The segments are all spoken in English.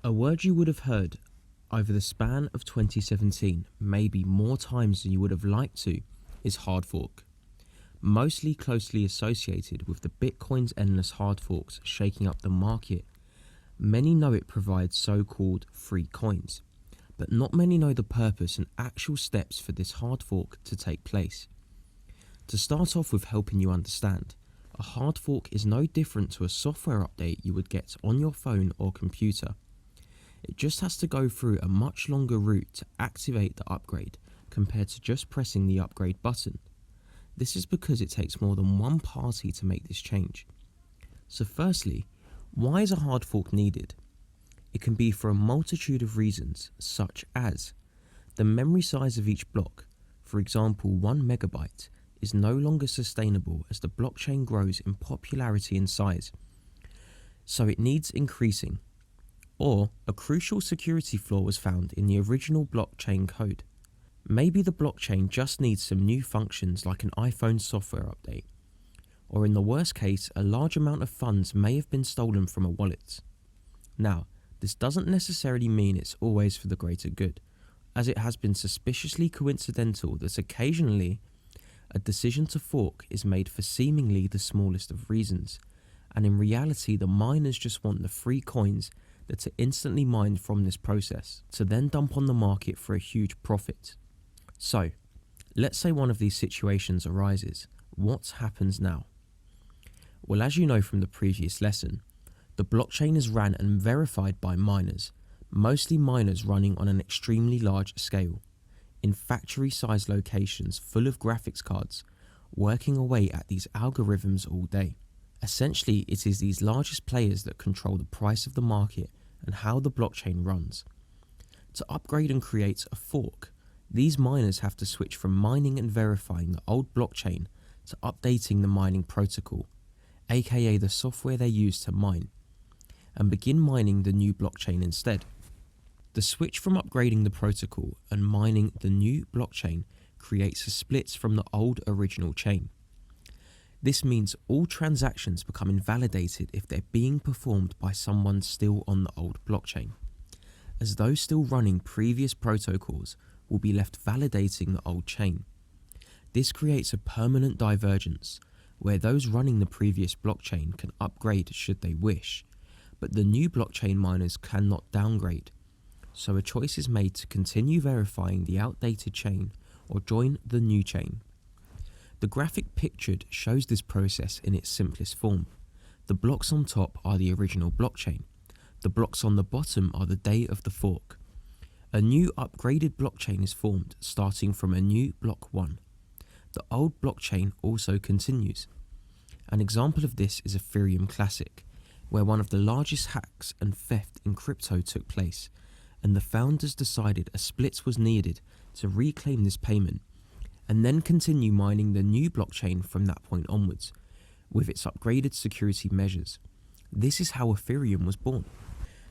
A word you would have heard over the span of 2017, maybe more times than you would have liked to, is hard fork. Mostly closely associated with the Bitcoin's endless hard forks shaking up the market, many know it provides so-called free coins, but not many know the purpose and actual steps for this hard fork to take place. To start off with helping you understand, a hard fork is no different to a software update you would get on your phone or computer. It just has to go through a much longer route to activate the upgrade compared to just pressing the upgrade button. This is because it takes more than one party to make this change. So firstly, why is a hard fork needed? It can be for a multitude of reasons, such as the memory size of each block, for example 1 megabyte, is no longer sustainable as the blockchain grows in popularity and size, so it needs increasing. Or a crucial security flaw was found in the original blockchain code. Maybe the blockchain just needs some new functions like an iPhone software update. Or in the worst case, a large amount of funds may have been stolen from a wallet. Now, this doesn't necessarily mean it's always for the greater good, as it has been suspiciously coincidental that occasionally a decision to fork is made for seemingly the smallest of reasons, and in reality the miners just want the free coins that are instantly mined from this process to then dump on the market for a huge profit. So, let's say one of these situations arises. What happens now? Well, as you know from the previous lesson, the blockchain is ran and verified by miners, mostly miners running on an extremely large scale, in factory-sized locations full of graphics cards, working away at these algorithms all day. Essentially, it is these largest players that control the price of the market and how the blockchain runs. To upgrade and create a fork, these miners have to switch from mining and verifying the old blockchain to updating the mining protocol, aka the software they use to mine, and begin mining the new blockchain instead. The switch from upgrading the protocol and mining the new blockchain creates a split from the old original chain. This means all transactions become invalidated if they're being performed by someone still on the old blockchain, as those still running previous protocols will be left validating the old chain. This creates a permanent divergence where those running the previous blockchain can upgrade should they wish, but the new blockchain miners cannot downgrade. So a choice is made to continue verifying the outdated chain or join the new chain. The graphic pictured shows this process in its simplest form. The blocks on top are the original blockchain. The blocks on the bottom are the day of the fork. A new upgraded blockchain is formed starting from a new block 1. The old blockchain also continues. An example of this is Ethereum Classic, where one of the largest hacks and theft in crypto took place, and the founders decided a split was needed to reclaim this payment and then continue mining the new blockchain from that point onwards, with its upgraded security measures. This is how Ethereum was born.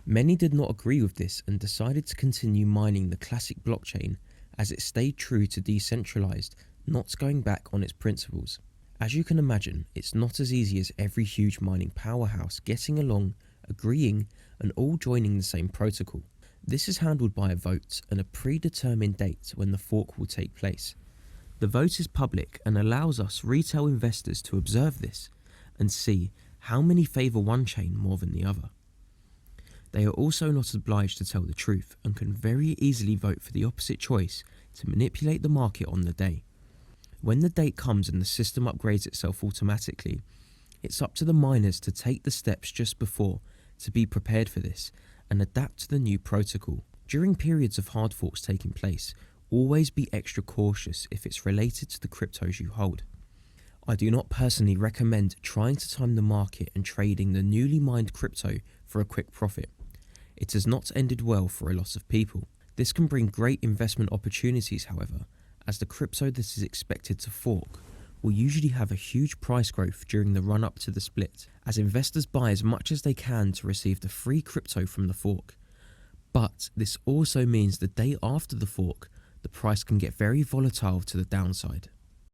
Many did not agree with this and decided to continue mining the classic blockchain as it stayed true to decentralized, not going back on its principles. As you can imagine, it's not as easy as every huge mining powerhouse getting along, agreeing, and all joining the same protocol. This is handled by a vote and a predetermined date when the fork will take place. The vote is public and allows us retail investors to observe this and see how many favour one chain more than the other. They are also not obliged to tell the truth and can very easily vote for the opposite choice to manipulate the market on the day. When the date comes and the system upgrades itself automatically, it's up to the miners to take the steps just before to be prepared for this and adapt to the new protocol. During periods of hard forks taking place, always be extra cautious if it's related to the cryptos you hold. I do not personally recommend trying to time the market and trading the newly mined crypto for a quick profit. It has not ended well for a lot of people. This can bring great investment opportunities, however, as the crypto that is expected to fork will usually have a huge price growth during the run up to the split, as investors buy as much as they can to receive the free crypto from the fork. But this also means the day after the fork, the price can get very volatile to the downside.